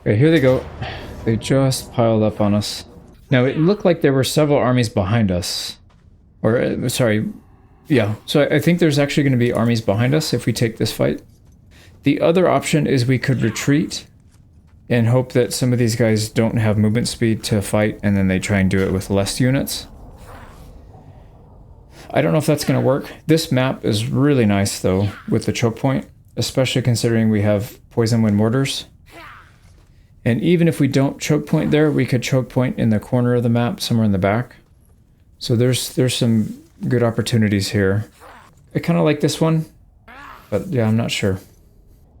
Okay, here they go. They just piled up on us. Now, it looked like there were several armies behind us. Or, sorry, yeah. So I think there's actually going to be armies behind us if we take this fight. The other option is we could retreat and hope that some of these guys don't have movement speed to fight, and then they try and do it with less units. I don't know if that's going to work. This map is really nice, though, with the choke point, especially considering we have poison wind mortars. And even if we don't choke point there, we could choke point in the corner of the map, somewhere in the back. So there's some good opportunities here. I kind of like this one, but yeah, I'm not sure.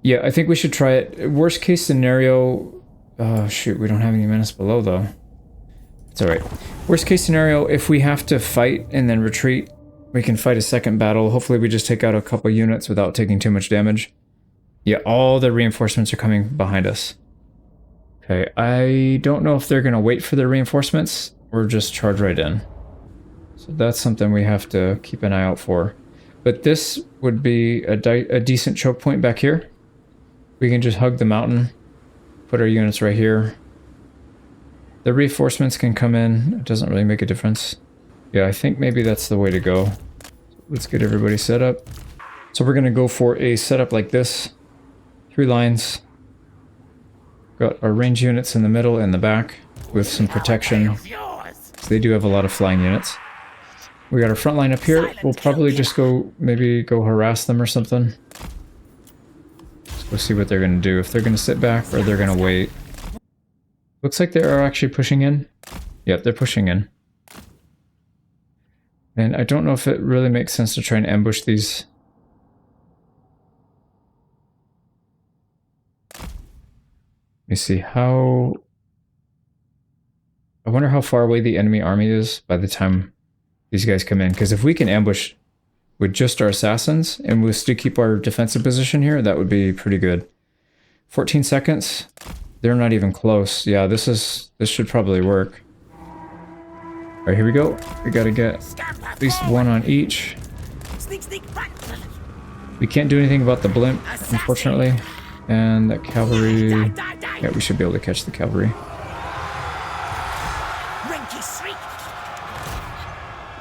Yeah, I think we should try it. Worst case scenario... Oh, shoot, we don't have any menace below, though. It's alright. Worst case scenario, if we have to fight and then retreat, we can fight a second battle. Hopefully we just take out a couple units without taking too much damage. Yeah, all the reinforcements are coming behind us. Okay, I don't know if they're going to wait for the reinforcements or just charge right in. So that's something we have to keep an eye out for. But this would be a decent choke point back here. We can just hug the mountain, put our units right here. The reinforcements can come in. It doesn't really make a difference. Yeah, I think maybe that's the way to go. Let's get everybody set up. So we're going to go for a setup like this. 3 lines. Got our range units in the middle and the back with some protection. So they do have a lot of flying units. We got our front line up here. We'll probably just maybe go harass them or something. We'll see what they're going to do. If they're going to sit back or they're going to wait. Looks like they are actually pushing in. Yep, they're pushing in. And I don't know if it really makes sense to try and ambush these. Let me see how... I wonder how far away the enemy army is by the time these guys come in. Because if we can ambush with just our assassins, and we'll still keep our defensive position here, that would be pretty good. 14 seconds. They're not even close. Yeah, this should probably work. Alright, here we go. We gotta get at least one on each. We can't do anything about the blimp, unfortunately. And that cavalry... Yeah, we should be able to catch the cavalry.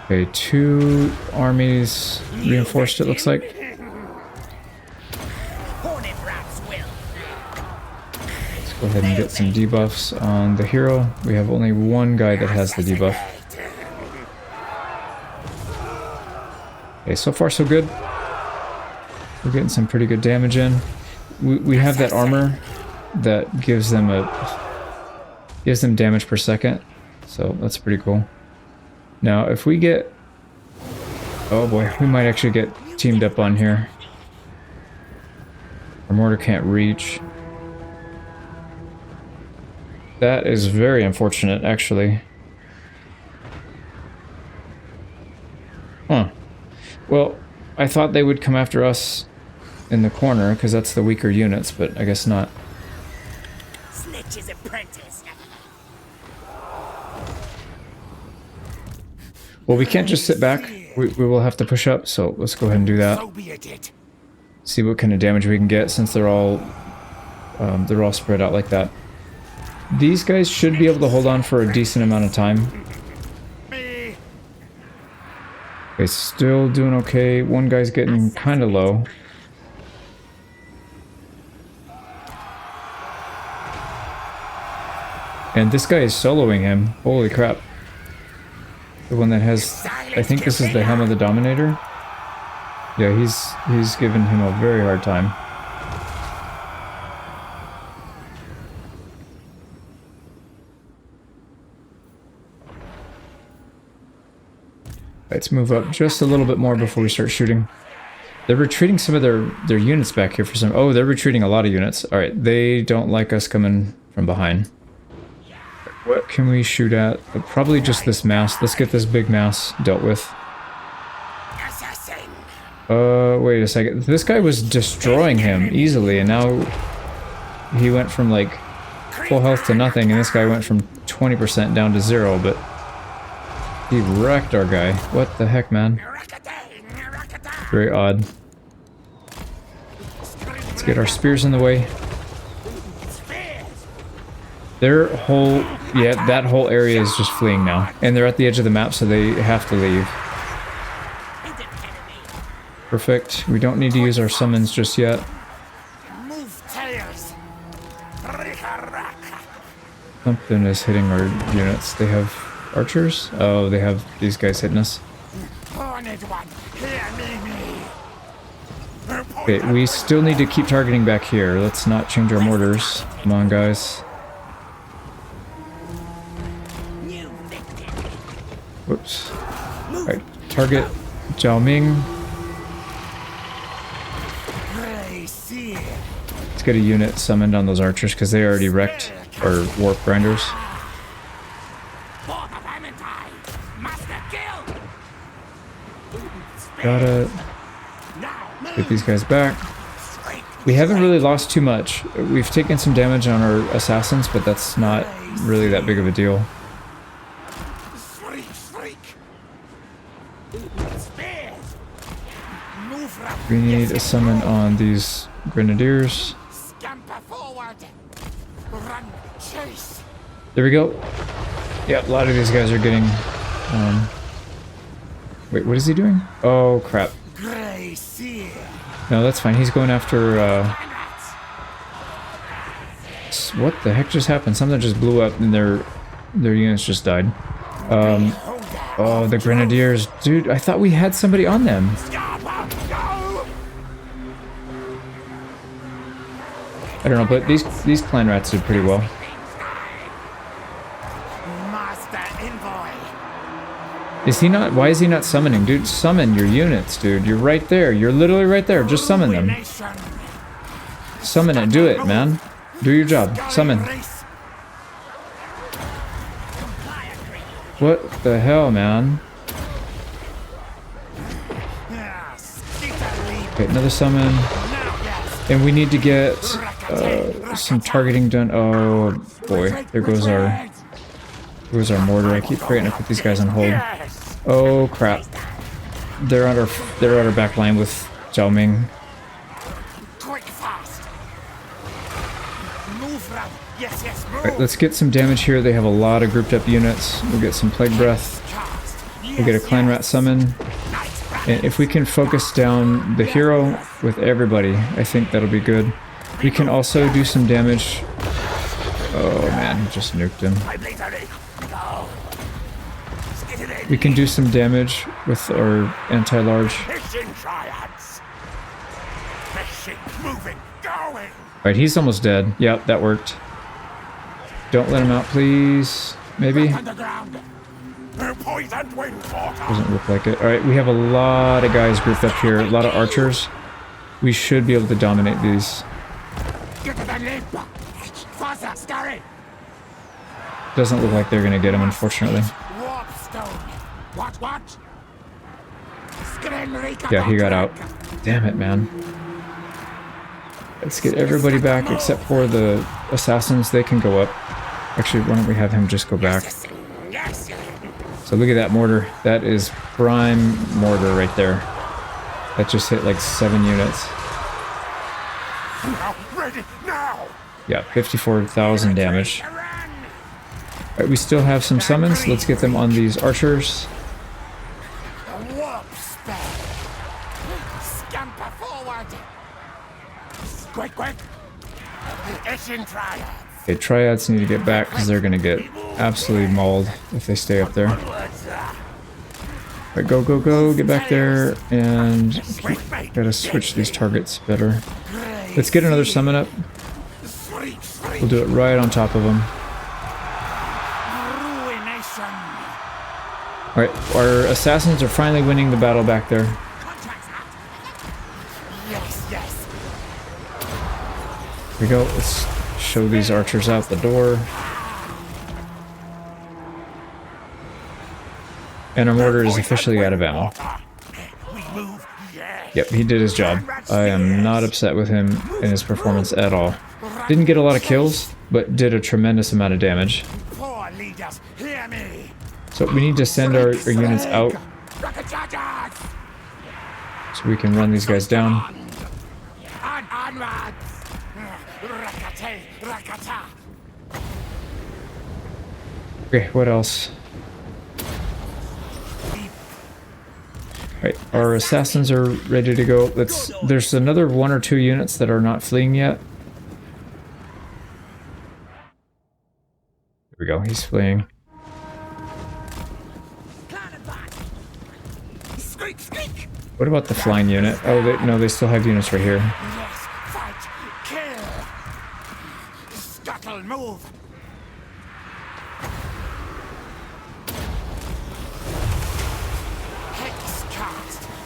Okay, 2 armies reinforced, it looks like. Let's go ahead and get some debuffs on the hero. We have only one guy that has the debuff. Okay, so far so good. We're getting some pretty good damage in. We have that armor that gives them damage per second, so that's pretty cool. Now, if we get... Oh boy, we might actually get teamed up on here. Our mortar can't reach. That is very unfortunate, actually. Huh. Well, I thought they would come after us in the corner, because that's the weaker units, but I guess not. Snikch's apprentice. Well, we can't just sit back. We will have to push up, so let's go ahead and do that. So be it. See what kind of damage we can get, since they're all spread out like that. These guys should be able to hold on for a decent amount of time. Okay, still doing okay. One guy's getting kind of low. And this guy is soloing him. Holy crap. The one that has... I think this is the Helm of the Dominator. Yeah, he's given him a very hard time. Let's move up just a little bit more before we start shooting. They're retreating some of their units back here for some... Oh, they're retreating a lot of units. Alright, they don't like us coming from behind. What can we shoot at? Probably just this mass. Let's get this big mass dealt with. Wait a second. This guy was destroying him easily, and now he went from like full health to nothing, and this guy went from 20% down to 0, but he wrecked our guy. What the heck, man? Very odd. Let's get our spears in the way. Their whole, yeah, that whole area is just fleeing now. And they're at the edge of the map, so they have to leave. Perfect. We don't need to use our summons just yet. Something is hitting our units. They have archers? Oh, they have these guys hitting us. Okay, we still need to keep targeting back here. Let's not change our mortars. Come on, guys. Whoops. Alright, target Zhao Ming. Let's get a unit summoned on those archers because they already wrecked our warp grinders. Gotta get these guys back. We haven't really lost too much. We've taken some damage on our assassins, but that's not really that big of a deal. We need a summon on these grenadiers. There we go. Yeah, a lot of these guys are getting... Wait, what is he doing? Oh, crap. No, that's fine. He's going after... What the heck just happened? Something just blew up and their units just died. Oh, the grenadiers. Dude, I thought we had somebody on them. I don't know, but these clan rats did pretty well. Is he not? Why is he not summoning? Dude, summon your units, dude. You're right there. You're literally right there. Just summon them. Summon it. Do it, man. Do your job. Summon. What the hell, man? Okay, another summon. And we need to get some targeting done. Oh boy, there goes our mortar. I keep forgetting to put these guys on hold. Oh crap! They're on our back line with Zhao Ming. Alright, let's get some damage here. They have a lot of grouped up units. We'll get some Plague Breath. We'll get a Clan Rat Summon. And if we can focus down the hero with everybody, I think that'll be good. We can also do some damage. Oh man, he just nuked him. We can do some damage with our anti-large. Alright, he's almost dead. Yep, that worked. Don't let him out, please. Maybe? Doesn't look like it. Alright, we have a lot of guys grouped up here. A lot of archers. We should be able to dominate these. Doesn't look like they're gonna get him, unfortunately. Yeah, he got out. Damn it, man. Let's get everybody back except for the assassins. They can go up. Actually, why don't we have him just go back? So look at that mortar. That is prime mortar right there. That just hit like 7 units. Yeah, 54,000 damage. Alright, we still have some summons. Let's get them on these archers. Okay, triads need to get back because they're going to get absolutely mauled if they stay up there. Alright, go, go, go, get back there, and gotta switch these targets better. Let's get another summon up. We'll do it right on top of them. Alright, our assassins are finally winning the battle back there. Here we go, let's show these archers out the door. And our mortar is officially out of ammo. Yep, he did his job. I am not upset with him and his performance at all. Didn't get a lot of kills, but did a tremendous amount of damage. So we need to send our units out so we can run these guys down. Okay, what else? Right, our assassins are ready to go. There's another 1 or 2 units that are not fleeing yet. There we go, he's fleeing. What about the flying unit? Oh, no, they still have units right here. Yes, fight, kill. Scuttle, move.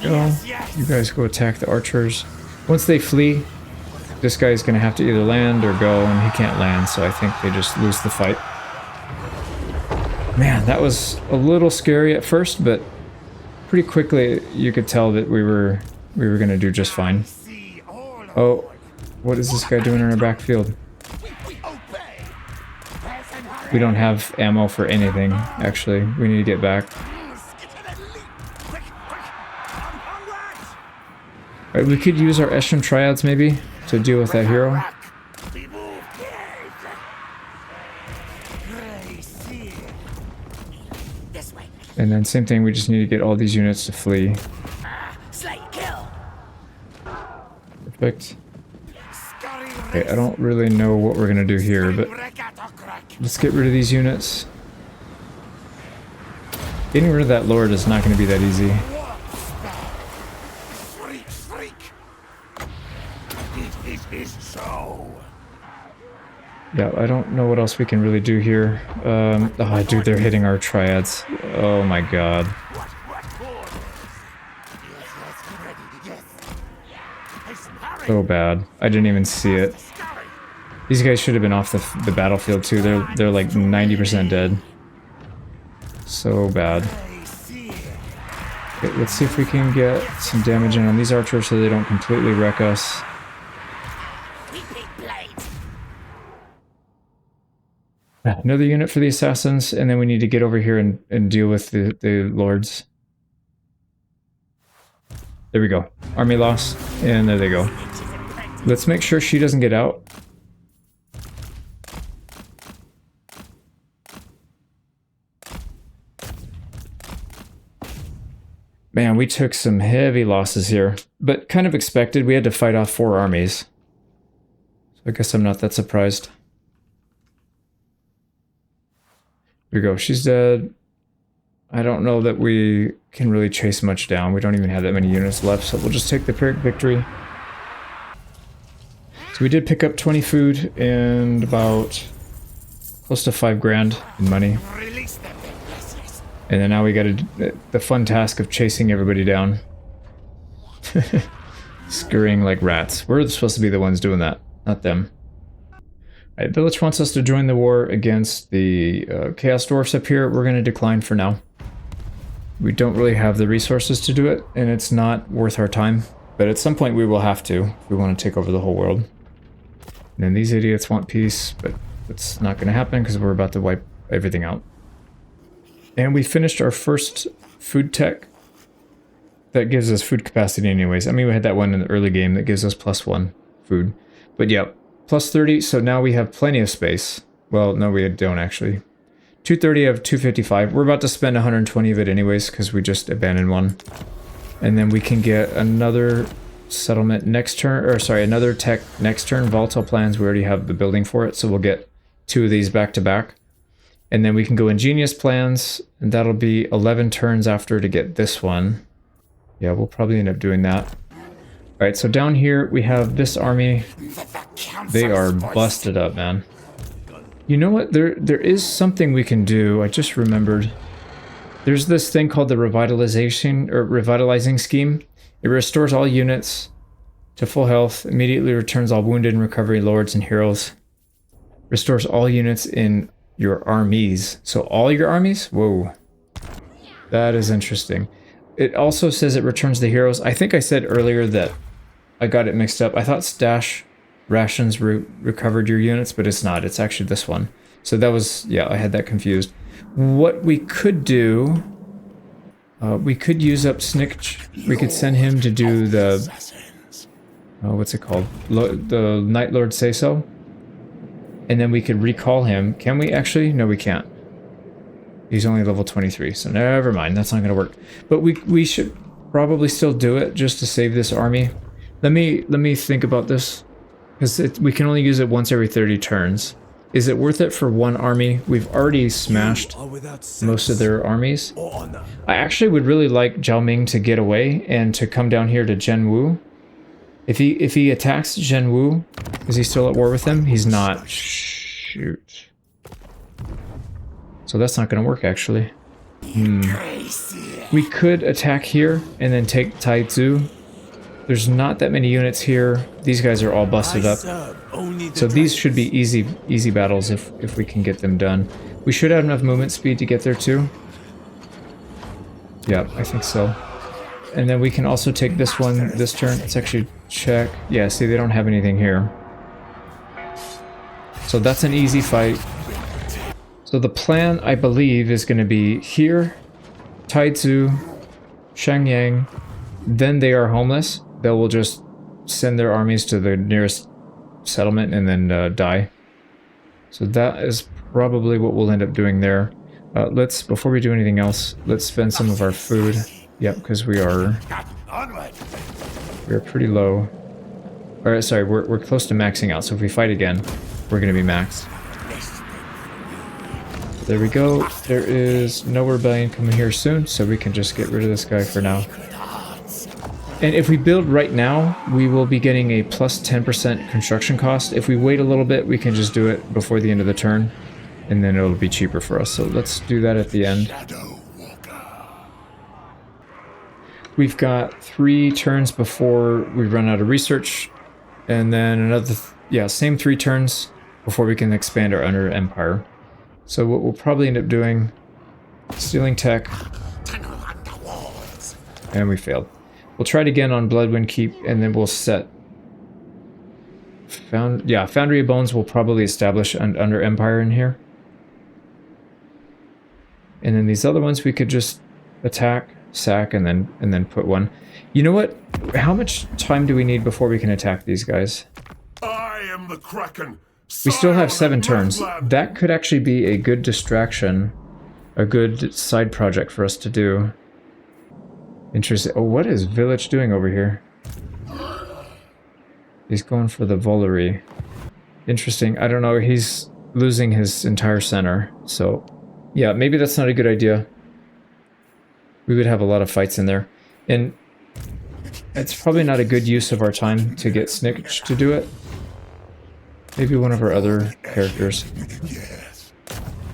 Yes, yes. You guys go attack the archers. Once they flee, this guy's gonna have to either land or go, and he can't land, so I think they just lose the fight. Man, that was a little scary at first, but pretty quickly you could tell that we were gonna do just fine. Oh, what is this guy doing in our backfield? We don't have ammo for anything, actually. We need to get back. Right, we could use our Esham Triads, maybe, to deal with that hero. And then same thing, we just need to get all these units to flee. Perfect. Okay, I don't really know what we're gonna do here, but let's get rid of these units. Getting rid of that lord is not gonna be that easy. Yeah, I don't know what else we can really do here. Oh, dude, they're hitting our triads. Oh my god. So bad. I didn't even see it. These guys should have been off the battlefield too. They're like 90% dead. So bad. Okay, let's see if we can get some damage in on these archers so they don't completely wreck us. Another unit for the assassins, and then we need to get over here and deal with the lords. There we go. Army loss, and there they go. Let's make sure she doesn't get out. Man, we took some heavy losses here, but kind of expected. We had to fight off 4 armies. So I guess I'm not that surprised. Here we go, she's dead. I don't know that we can really chase much down. We don't even have that many units left, so we'll just take the Pyrrhic victory. So we did pick up 20 food and about close to 5 grand in money. And then now we got the fun task of chasing everybody down. Scurrying like rats. We're supposed to be the ones doing that, not them. Right, Village wants us to join the war against the Chaos Dwarfs up here. We're going to decline for now. We don't really have the resources to do it, and it's not worth our time. But at some point we will have to, if we want to take over the whole world. And then these idiots want peace, but it's not going to happen because we're about to wipe everything out. And we finished our first food tech. That gives us food capacity anyways. I mean, we had that one in the early game that gives us +1 food. But yeah. +30, so now we have plenty of space. Well, no, we don't actually. 230 of 255. We're about to spend 120 of it anyways, because we just abandoned one. And then we can get another settlement next turn, or sorry, another tech next turn. Volatile plans, we already have the building for it, so we'll get 2 of these back to back. And then we can go ingenious plans, and that'll be 11 turns after to get this one. Yeah, we'll probably end up doing that. Alright, so down here we have this army. They are busted up, man. You know what? There is something we can do. I just remembered. There's this thing called the revitalizing scheme. It restores all units to full health, immediately returns all wounded and recovery lords and heroes. Restores all units in your armies. So all your armies? Whoa. That is interesting. It also says it returns the heroes. I think I said earlier that I got it mixed up. I thought stash rations recovered your units, but it's not. It's actually this one. So that was, yeah, I had that confused. What we could do, we could use up Snikch. We could send him to do the, what's it called? The Night Lord Say So. And then we could recall him. Can we actually? No, we can't. He's only level 23, so never mind. That's not going to work. But we should probably still do it just to save this army. Let me think about this, because we can only use it once every 30 turns. Is it worth it for one army? We've already smashed most of their armies. I actually would really like Zhao Ming to get away and to come down here to Zhenwu. If he attacks Zhenwu, is he still at war with him? He's not. Shoot. So that's not going to work, actually. We could attack here and then take Taizu. There's not that many units here. These guys are all busted up. So these should be easy battles if we can get them done. We should have enough movement speed to get there too. Yeah, I think so. And then we can also take this one this turn. Let's actually check. Yeah, see, they don't have anything here. So that's an easy fight. So the plan, I believe, is going to be here, Taizu, Shangyang, then they are homeless. They will just send their armies to the nearest settlement and then die. So that is probably what we'll end up doing there. Before we do anything else, let's spend some of our food. Yep, because we are pretty low. Or sorry, we're close to maxing out. So if we fight again, we're going to be maxed. There we go. There is no rebellion coming here soon, so we can just get rid of this guy for now. And if we build right now, we will be getting a plus 10% construction cost. If we wait a little bit, we can just do it before the end of the turn, and then it'll be cheaper for us. So let's do that at the end. We've got 3 turns before we run out of research, and then another, same 3 turns before we can expand our under empire. So what we'll probably end up doing, stealing tech, and we failed. We'll try it again on Bloodwind Keep, and then we'll set... Foundry of Bones will probably establish an under empire in here. And then these other ones we could just attack, sack, and then put one. You know what? How much time do we need before we can attack these guys? I am the Kraken. We still have 7 turns. That could actually be a good distraction, a good side project for us to do. Interesting. Oh, what is Village doing over here? He's going for the Volary. Interesting. I don't know. He's losing his entire center. So, yeah, maybe that's not a good idea. We would have a lot of fights in there. And it's probably not a good use of our time to get Snikch to do it. Maybe one of our other characters.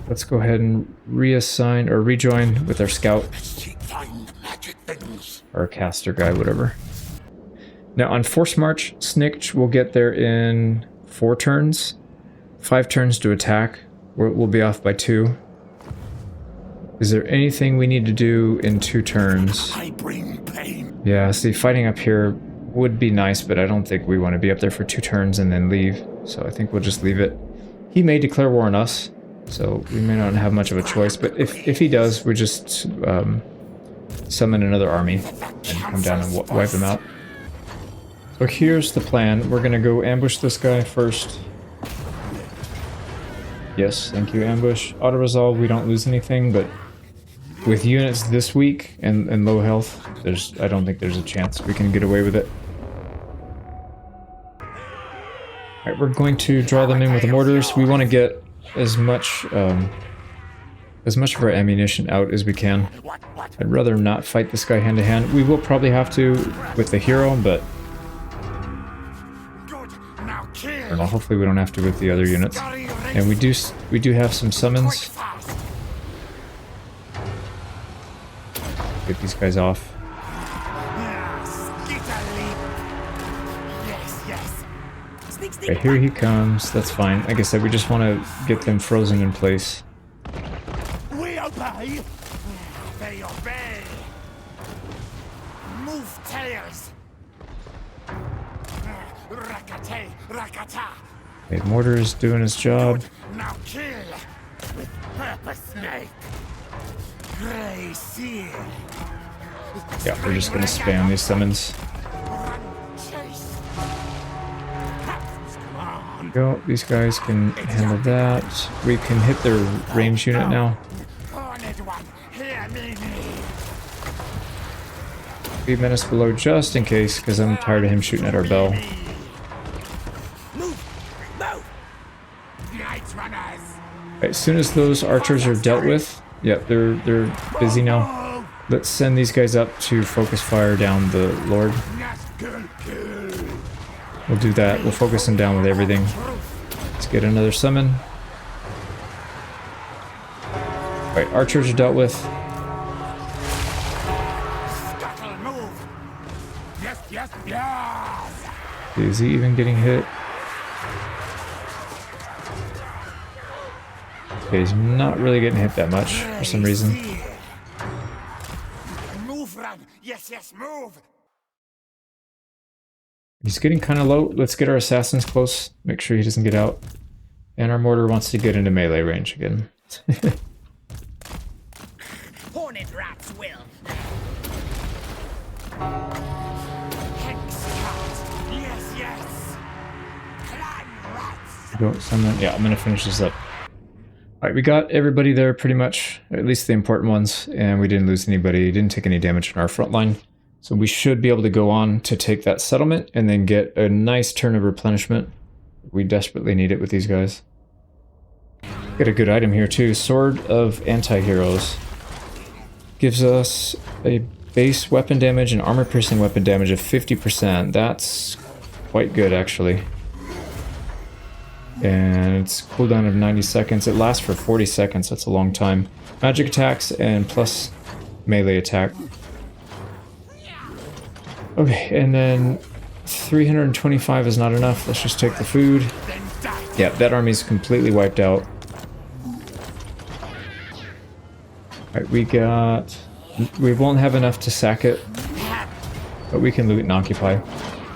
Let's go ahead and reassign or rejoin with our scout. Or caster guy, whatever. Now on Force March, Snikch will get there in 4 turns. 5 turns to attack. We'll be off by 2. Is there anything we need to do in 2 turns? I bring pain. Yeah, see, fighting up here would be nice, but I don't think we want to be up there for 2 turns and then leave. So I think we'll just leave it. He may declare war on us, so we may not have much of a choice. But if he does, we just summon another army and come down and wipe him out. So here's the plan. We're going to go ambush this guy first. Yes, thank you, ambush. Auto-resolve, we don't lose anything, but with units this weak and low health, I don't think there's a chance we can get away with it. Alright, we're going to draw them in with the mortars. We want to get as much of our ammunition out as we can. I'd rather not fight this guy hand to hand. We will probably have to with the hero, but I don't know, hopefully we don't have to with the other units. And we do have some summons. Get these guys off. Okay, here he comes. That's fine. Like I said, we just want to get them frozen in place. We obey. They obey. Move tails. Rakate, rakata. Okay, mortar is doing his job. Now kill with purpose, snake. Gray seal. Yeah, we're just gonna spam these summons. Go. These guys can handle that. We can hit their range unit now. 3 minutes below just in case, because I'm tired of him shooting at our bell. Move! Move! Night runners! As soon as those archers are dealt with, yep, they're busy now. Let's send these guys up to focus fire down the Lord. We'll do that. We'll focus him down with everything. Let's get another summon. Alright, archers are dealt with. Is he even getting hit? Okay, he's not really getting hit that much for some reason. Move, run! Yes, yes, move! He's getting kind of low. Let's get our assassins close. Make sure he doesn't get out. And our mortar wants to get into melee range again. Horned rats will. Yes, yes. Clan rats. Go summon. Yeah, I'm gonna finish this up. Alright, we got everybody there pretty much, at least the important ones, and we didn't lose anybody, didn't take any damage in our front line. So we should be able to go on to take that settlement and then get a nice turn of replenishment. We desperately need it with these guys. Get a good item here too, Sword of Anti-Heroes. Gives us a base weapon damage and armor piercing weapon damage of 50%. That's quite good actually. And it's cooldown of 90 seconds. It lasts for 40 seconds, that's a long time. Magic attacks and plus melee attack. Okay, and then 325 is not enough. Let's just take the food. Yeah, that army's completely wiped out. Alright, we won't have enough to sack it, but we can loot and occupy.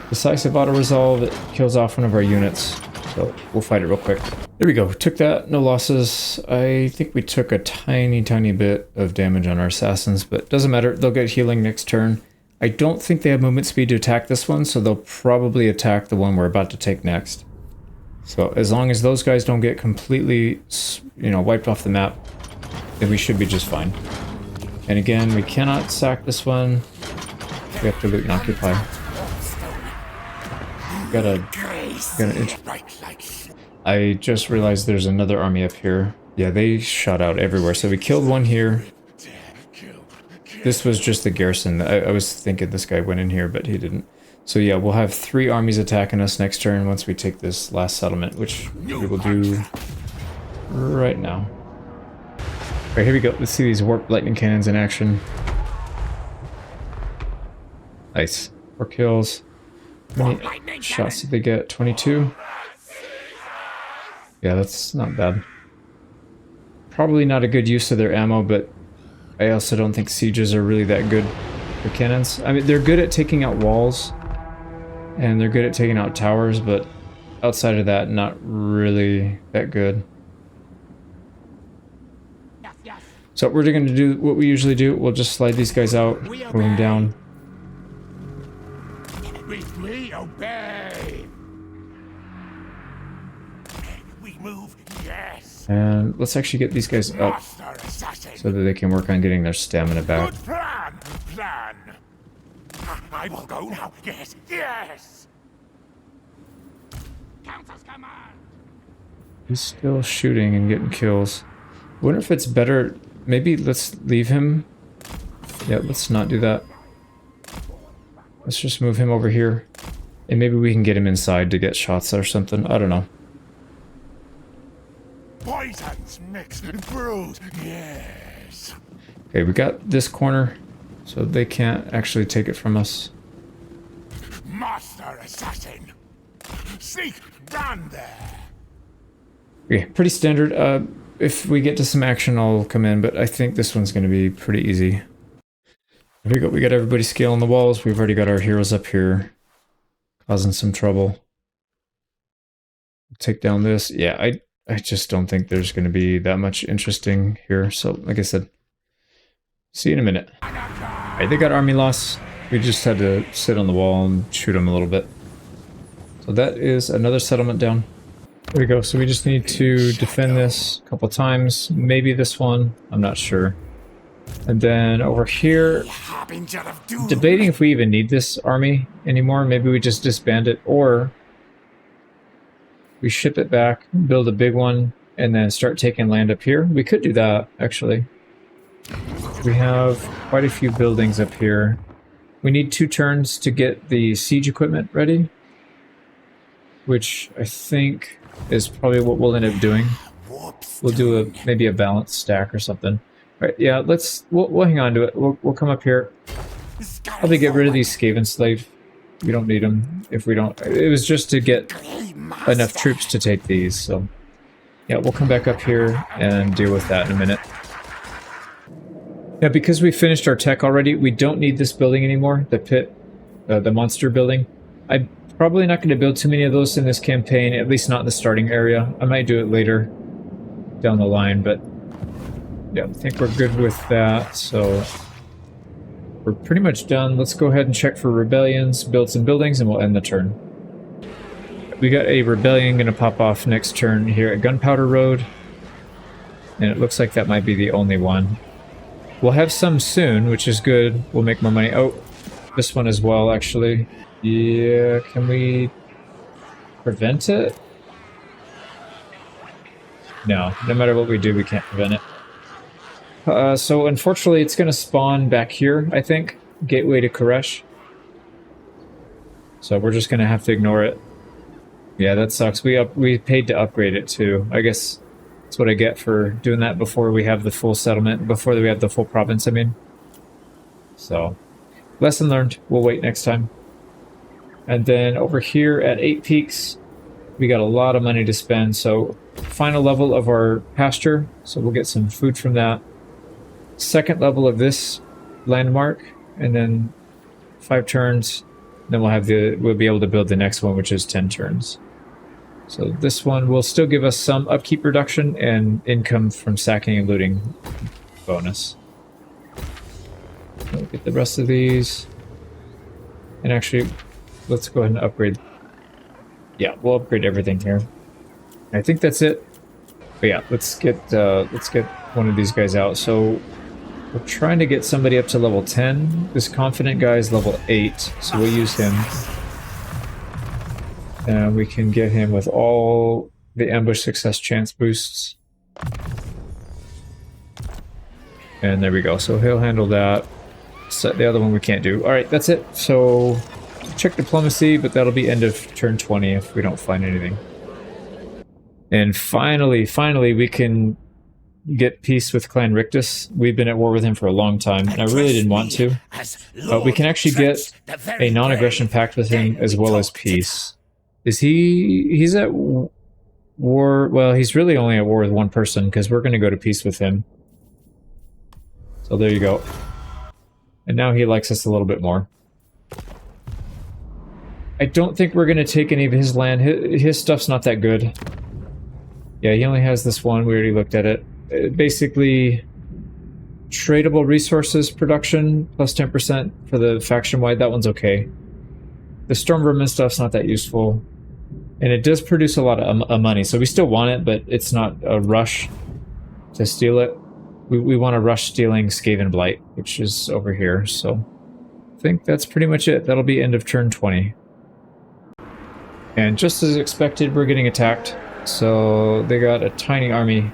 Decisive auto-resolve, it kills off one of our units, so we'll fight it real quick. There we go, took that, no losses. I think we took a tiny bit of damage on our assassins, but doesn't matter, they'll get healing next turn. I don't think they have movement speed to attack this one, so they'll probably attack the one we're about to take next. So as long as those guys don't get completely, you know, wiped off the map, then we should be just fine. And again, we cannot sack this one. We have to loot and occupy. I just realized there's another army up here. Yeah, they shot out everywhere. So we killed one here. This was just the garrison. I was thinking this guy went in here, but he didn't. So yeah, we'll have 3 armies attacking us next turn once we take this last settlement, which we will do right now. Alright, here we go. Let's see these warp lightning cannons in action. Nice. 4 kills. How many shots did they get? 22? Yeah, that's not bad. Probably not a good use of their ammo, but I also don't think sieges are really that good for cannons. I mean, they're good at taking out walls, and they're good at taking out towers, but outside of that, not really that good. So we're going to do what we usually do. We'll just slide these guys out, move them down. We obey. We move, yes. And let's actually get these guys up so that they can work on getting their stamina back. Good plan. I will go now. Yes, yes. Countess command. He's still shooting and getting kills. I wonder if it's better. Maybe let's leave him. Yeah, let's not do that. Let's just move him over here. And maybe we can get him inside to get shots or something. I don't know. Poisons mixed and brewed. Yes. Okay, we got this corner, so they can't actually take it from us. Master assassin. Sneak down there. Okay, pretty standard. If we get to some action, I'll come in, but I think this one's going to be pretty easy. Here we go. We got everybody scaling the walls. We've already got our heroes up here, causing some trouble. Take down this. Yeah, I just don't think there's going to be that much interesting here. So, like I said, see you in a minute. Alright, they got army loss. We just had to sit on the wall and shoot them a little bit. So that is another settlement down. There we go. So we just need to defend this a couple times. Maybe this one. I'm not sure. And then over here, Harbinger of doom. debating if we even need this army anymore. Maybe we just disband it, or we ship it back, build a big one, and then start taking land up here. We could do that, actually. We have quite a few buildings up here. We need 2 turns to get the siege equipment ready, which I think is probably what we'll end up doing. We'll do maybe a balanced stack or something. All right, yeah, we'll hang on to it. We'll come up here. Probably get rid of these Skaven slave. We don't need them if we don't. It was just to get enough troops to take these, so yeah, we'll come back up here and deal with that in a minute. Now, because we finished our tech already, we don't need this building anymore, the pit, the monster building. I'm probably not going to build too many of those in this campaign, at least not in the starting area. I might do it later down the line, but yeah, I think we're good with that, so we're pretty much done. Let's go ahead and check for rebellions, build some buildings, and we'll end the turn. We got a rebellion going to pop off next turn here at Gunpowder Road, and it looks like that might be the only one. We'll have some soon, which is good. We'll make more money. Oh, this one as well, actually. Yeah, can we prevent it? No, no matter what we do, we can't prevent it. So unfortunately, it's going to spawn back here, I think. Gateway to Koresh. So we're just going to have to ignore it. Yeah, that sucks. We paid to upgrade it too. I guess that's what I get for doing that before we have the full settlement, before we have the full province, I mean. So, lesson learned. We'll wait next time. And then over here at 8 Peaks, we got a lot of money to spend. So, final level of our pasture. So we'll get some food from that. Second level of this landmark, and then 5 turns. Then we'll be able to build the next one, which is 10 turns. So this one will still give us some upkeep reduction and income from sacking and looting bonus. We'll get the rest of these. And actually, let's go ahead and upgrade. Yeah, we'll upgrade everything here. I think that's it. But yeah, let's get one of these guys out. So we're trying to get somebody up to level 10. This confident guy is level 8, so we'll use him. And we can get him with all the ambush success chance boosts. And there we go. So he'll handle that. So the other one we can't do. Alright, that's it. So check diplomacy, but that'll be end of turn 20 if we don't find anything. And finally, we can get peace with Clan Rictus. We've been at war with him for a long time, and I really didn't want to. But we can actually get a non-aggression pact with him as well as peace. Is he's at war? Well, he's really only at war with one person, because we're going to go to peace with him. So there you go. And now he likes us a little bit more. I don't think we're going to take any of his land. His stuff's not that good. Yeah, he only has this one. We already looked at it. Basically, tradable resources production plus 10% for the faction-wide. That one's okay. The Storm Vermin stuff's not that useful. And it does produce a lot of money, so we still want it, but it's not a rush to steal it. We want to rush stealing Skaven Blight, which is over here, so I think that's pretty much it. That'll be end of turn 20. And just as expected, we're getting attacked. So they got a tiny army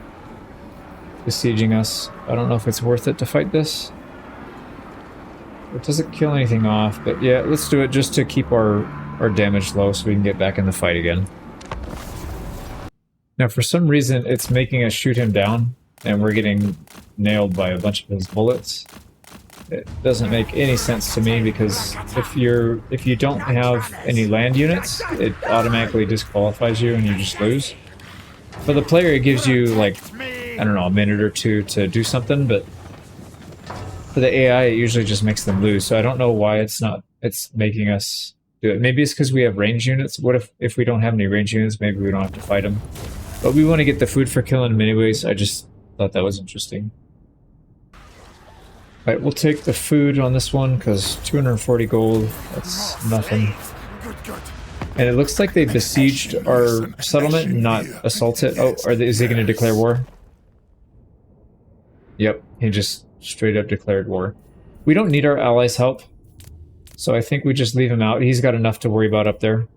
besieging us. I don't know if it's worth it to fight this. It doesn't kill anything off, but yeah, let's do it just to keep our damage low so we can get back in the fight again. Now, for some reason, it's making us shoot him down, and we're getting nailed by a bunch of his bullets. It doesn't make any sense to me, because if you don't have any land units, it automatically disqualifies you and you just lose. For the player, it gives you, like, I don't know, a minute or two to do something, but for the AI, it usually just makes them lose. So I don't know why it's making us do it. Maybe it's because we have range units. What if we don't have any range units? Maybe we don't have to fight them. But we want to get the food for killing them anyways. I just thought that was interesting. Alright, we'll take the food on this one, because 240 gold, that's nothing. And it looks like they besieged our settlement, not assaulted. Oh, is he going to declare war? Yep, he just straight up declared war. We don't need our allies' help, so I think we just leave him out. He's got enough to worry about up there.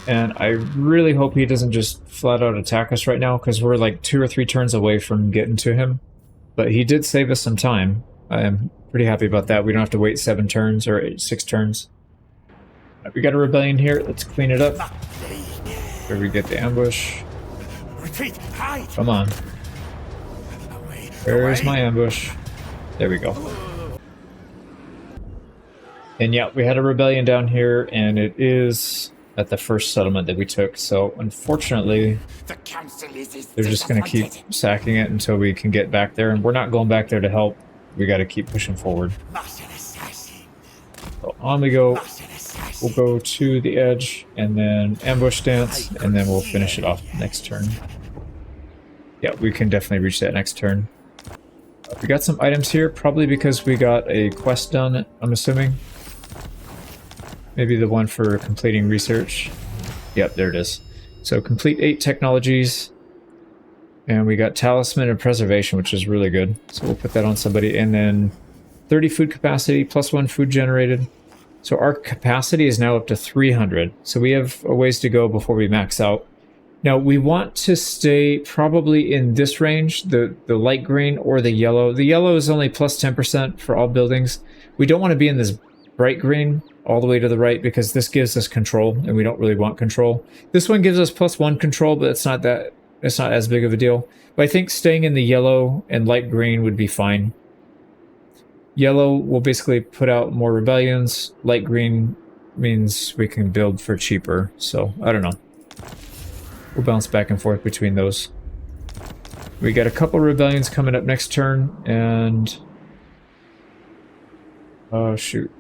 And I really hope he doesn't just flat out attack us right now, because we're like 2 or 3 turns away from getting to him. But he did save us some time. I am pretty happy about that. We don't have to wait 7 turns or 6 turns. We got a rebellion here. Let's clean it up. Where we get the ambush. Retreat, hide. Come on. Where's my ambush? There we go. And yeah, we had a rebellion down here, and it is at the first settlement that we took. So unfortunately, they're just going to keep sacking it until we can get back there. And we're not going back there to help. We got to keep pushing forward. So on we go. We'll go to the edge and then ambush stance, and then we'll finish it off next turn. Yeah, we can definitely reach that next turn. We got some items here, probably because we got a quest done, I'm assuming. Maybe the one for completing research. Yep, there it is. So complete 8 technologies. And we got talisman and preservation, which is really good. So we'll put that on somebody. And then 30 food capacity, +1 food generated. So our capacity is now up to 300. So we have a ways to go before we max out. Now we want to stay probably in this range, the light green or the yellow. The yellow is only +10% for all buildings. We don't want to be in this bright green all the way to the right, because this gives us control and we don't really want control. This one gives us +1 control, but it's not as big of a deal. But I think staying in the yellow and light green would be fine. Yellow will basically put out more rebellions. Light green means we can build for cheaper. So, I don't know. We'll bounce back and forth between those. We got a couple rebellions coming up next turn, and... oh, shoot.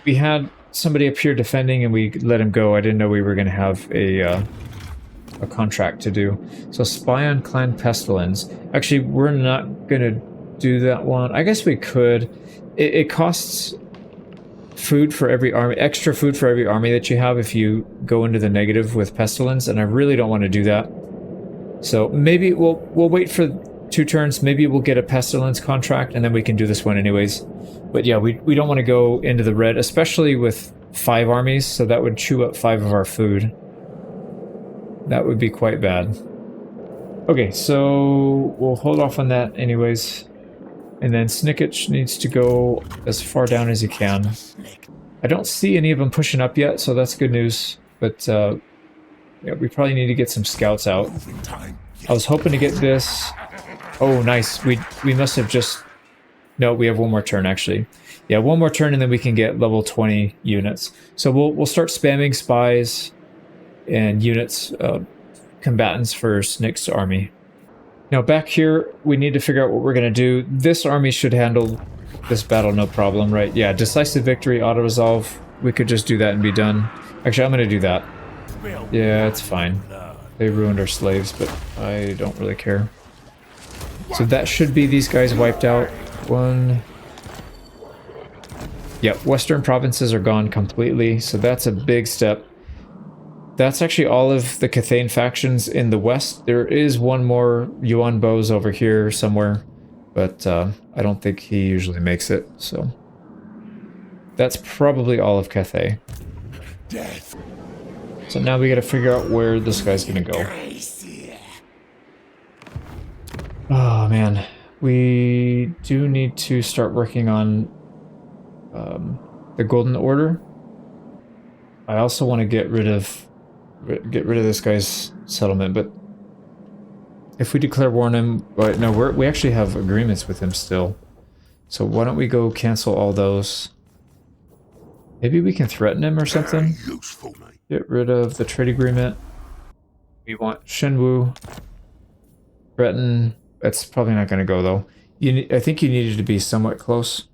We had somebody up here defending, and we let him go. I didn't know we were going to have a contract to do. So, spy on Clan Pestilence. Actually, we're not going to do that one. I guess we could. It costs food for every army, extra food for every army that you have if you go into the negative with Pestilence, and I really don't want to do that. So maybe we'll wait for 2 turns. Maybe we'll get a Pestilence contract, and then we can do this one anyways. But yeah, we don't want to go into the red, especially with 5 armies, so that would chew up 5 of our food. That would be quite bad. Okay, so we'll hold off on that anyways. And then Snikch needs to go as far down as he can. I don't see any of them pushing up yet, so that's good news. But yeah, we probably need to get some scouts out. I was hoping to get this. Oh, nice. We must have just... no, we have one more turn, actually. Yeah, one more turn, and then we can get level 20 units. So we'll start spamming spies and units, combatants for Snikch's army. Now back here, we need to figure out what we're going to do. This army should handle this battle no problem, right? Yeah, decisive victory, auto-resolve. We could just do that and be done. Actually, I'm going to do that. Yeah, it's fine. They ruined our slaves, but I don't really care. So that should be these guys wiped out. One... yep, western provinces are gone completely, so that's a big step. That's actually all of the Cathane factions in the west. There is one more Yuan Bows over here somewhere, but I don't think he usually makes it, so... that's probably all of Cathay. So now we gotta figure out where this guy's gonna go. Oh man, we do need to start working on the Golden Order. I also want to get rid of this guy's settlement, but if we declare war on him, but no, we actually have agreements with him still. So why don't we go cancel all those? Maybe we can threaten him or something. Get rid of the trade agreement. We want Shenwu. Threaten. That's probably not going to go though. I think you needed to be somewhat close.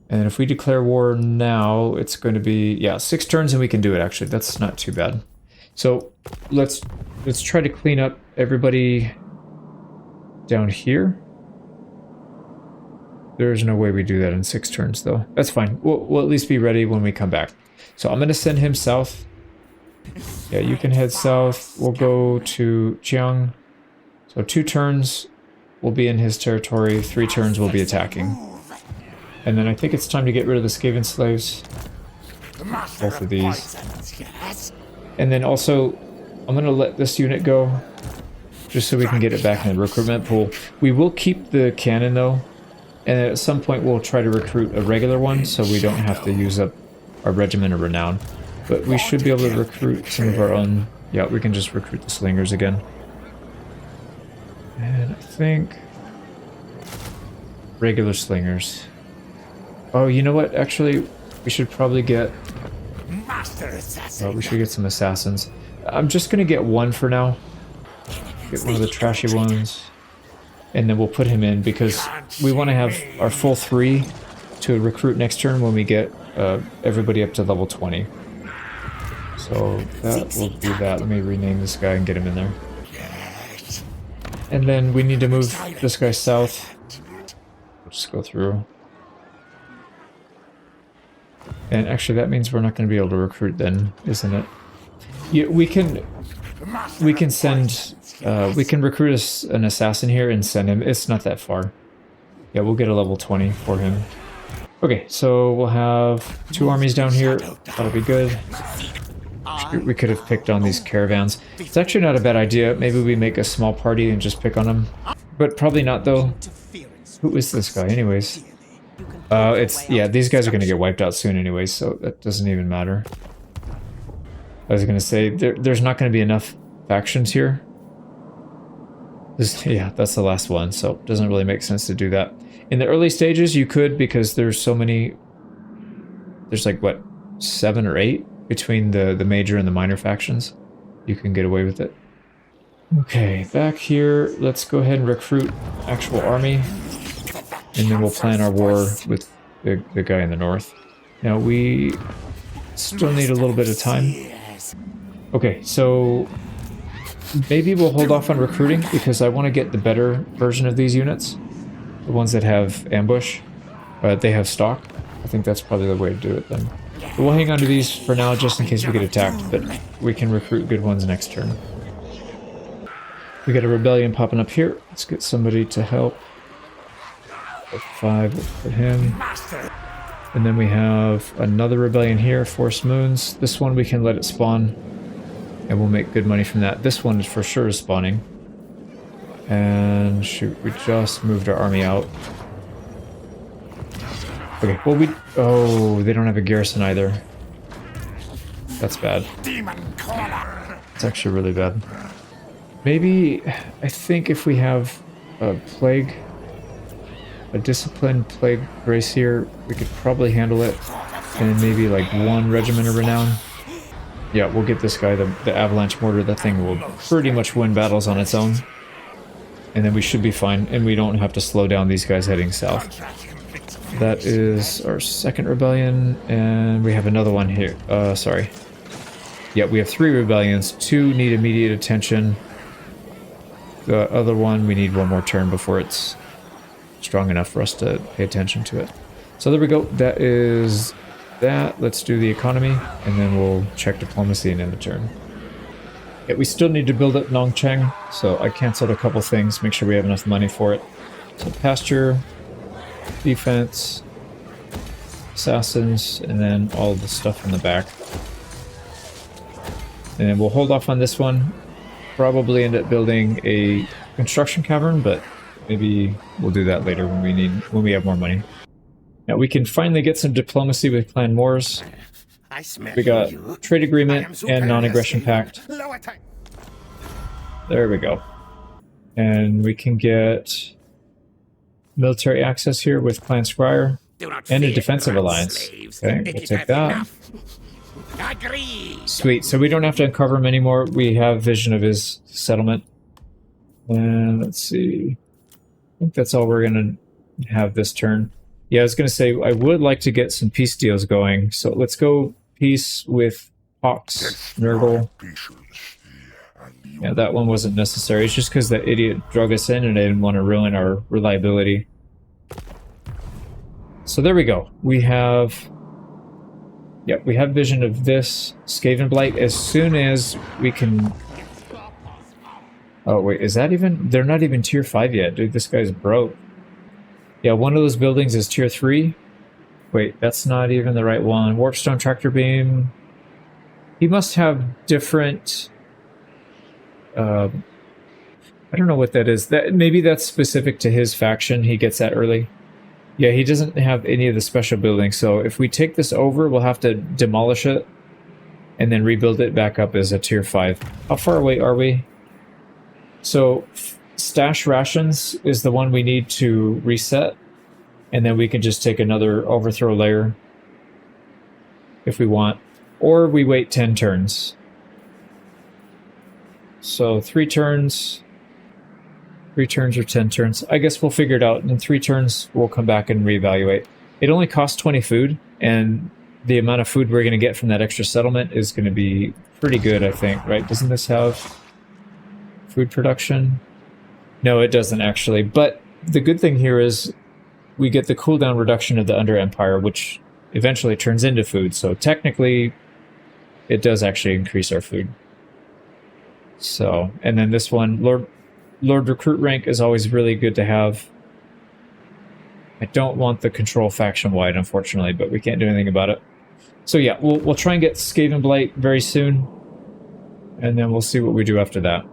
And if we declare war now, it's going to be, yeah, 6 turns and we can do it actually. That's not too bad. So let's try to clean up everybody down here. There's no way we do that in 6 turns though. That's fine. We'll at least be ready when we come back. So I'm going to send him south. Yeah, you can head south. We'll go to Jiang. So 2 turns. will be in his territory. 3 turns we'll be attacking. And then I think it's time to get rid of the Skaven slaves. Both of these. And then also, I'm going to let this unit go, just so we can get it back in the recruitment pool. We will keep the cannon though, and at some point we'll try to recruit a regular one, so we don't have to use up our regiment of renown. But we should be able to recruit some of our own. Yeah, we can just recruit the slingers again. And I think regular slingers. Oh, you know what? Actually, we should probably get... Oh, we should get some assassins. I'm just gonna get one for now. Get one of the trashy ones. And then we'll put him in, because we want to have our full 3 to recruit next turn when we get everybody up to level 20. So that will do that. Let me rename this guy and get him in there. And then we need to move this guy south. We'll just go through. And actually that means we're not going to be able to recruit then, isn't it? Yeah, we can send, we can recruit an assassin here and send him. It's not that far. Yeah, we'll get a level 20 for him. Okay, so we'll have 2 armies down here. That'll be good. We could have picked on these caravans. It's actually not a bad idea. Maybe we make a small party and just pick on them. But probably not, though. Who is this guy, anyways? Yeah, these guys are going to get wiped out soon anyways, so that doesn't even matter. I was going to say, there's not going to be enough factions here. Yeah, that's the last one, so it doesn't really make sense to do that. In the early stages, you could, because there's so many... There's like, what, 7 or 8 between the major and the minor factions? You can get away with it. Okay, back here, let's go ahead and recruit actual army. And then we'll plan our war with the guy in the north. Now, we still need a little bit of time. Okay, so maybe we'll hold off on recruiting, because I want to get the better version of these units. The ones that have ambush. They have stock. I think that's probably the way to do it then. But we'll hang on to these for now, just in case we get attacked, but we can recruit good ones next turn. We got a rebellion popping up here. Let's get somebody to help. 5, we'll put him. And then we have another rebellion here, Forced Moons. This one we can let it spawn, and we'll make good money from that. This one is for sure spawning. And shoot, we just moved our army out. Okay, well oh, they don't have a garrison either. That's bad. It's actually really bad. Maybe, I think if we have a plague, a disciplined plague race here, we could probably handle it. And maybe like 1 regiment of renown. Yeah, we'll get this guy, the avalanche mortar. That thing will pretty much win battles on its own. And then we should be fine, and we don't have to slow down these guys heading south. That is our 2nd rebellion, and we have another one here. Sorry. Yeah, we have 3 rebellions. 2 need immediate attention. The other one, we need 1 more turn before it's strong enough for us to pay attention to it. So there we go. That is that. Let's do the economy, and then we'll check diplomacy and end the turn. Yeah, we still need to build up Nongcheng, so I canceled a couple things, make sure we have enough money for it. So pasture, defense, assassins, and then all the stuff in the back. And then we'll hold off on this one. Probably end up building a construction cavern, but maybe we'll do that later when we have more money. Now we can finally get some diplomacy with Clan Wars. We got trade agreement and non-aggression pact. There we go. And we can get military access here with Clan Scryer and a defensive alliance. Okay, we'll take that. Sweet, so we don't have to uncover him anymore. We have vision of his settlement. And let's see. I think that's all we're going to have this turn. Yeah, I was going to say, I would like to get some peace deals going. So let's go peace with Hawks, Nurgle. Yeah, that one wasn't necessary. It's just because that idiot drug us in and I didn't want to ruin our reliability. So there we go. We have... Yep, we have vision of this Skaven Blight. As soon as we can Oh, wait, is that even... They're not even tier 5 yet. Dude, this guy's broke. Yeah, one of those buildings is tier 3. Wait, that's not even the right one. Warpstone Tractor Beam. He must have different... I don't know what that is. That maybe that's specific to his faction. He gets that early. Yeah, he doesn't have any of the special buildings. So if we take this over, we'll have to demolish it and then rebuild it back up as a tier 5. How far away are we? So stash rations is the one we need to reset. And then we can just take another overthrow layer if we want. Or we wait 10 turns. So 3 turns... 3 turns or 10 turns. I guess we'll figure it out. In 3 turns, we'll come back and reevaluate. It only costs 20 food, and the amount of food we're going to get from that extra settlement is going to be pretty good, I think, right? Doesn't this have food production? No, it doesn't actually. But the good thing here is we get the cooldown reduction of the Under Empire, which eventually turns into food. So technically, it does actually increase our food. So, and then this one, Lord Recruit rank is always really good to have. I don't want the control faction wide, unfortunately, but we can't do anything about it. So yeah, we'll try and get Skaven Blight very soon, and then we'll see what we do after that.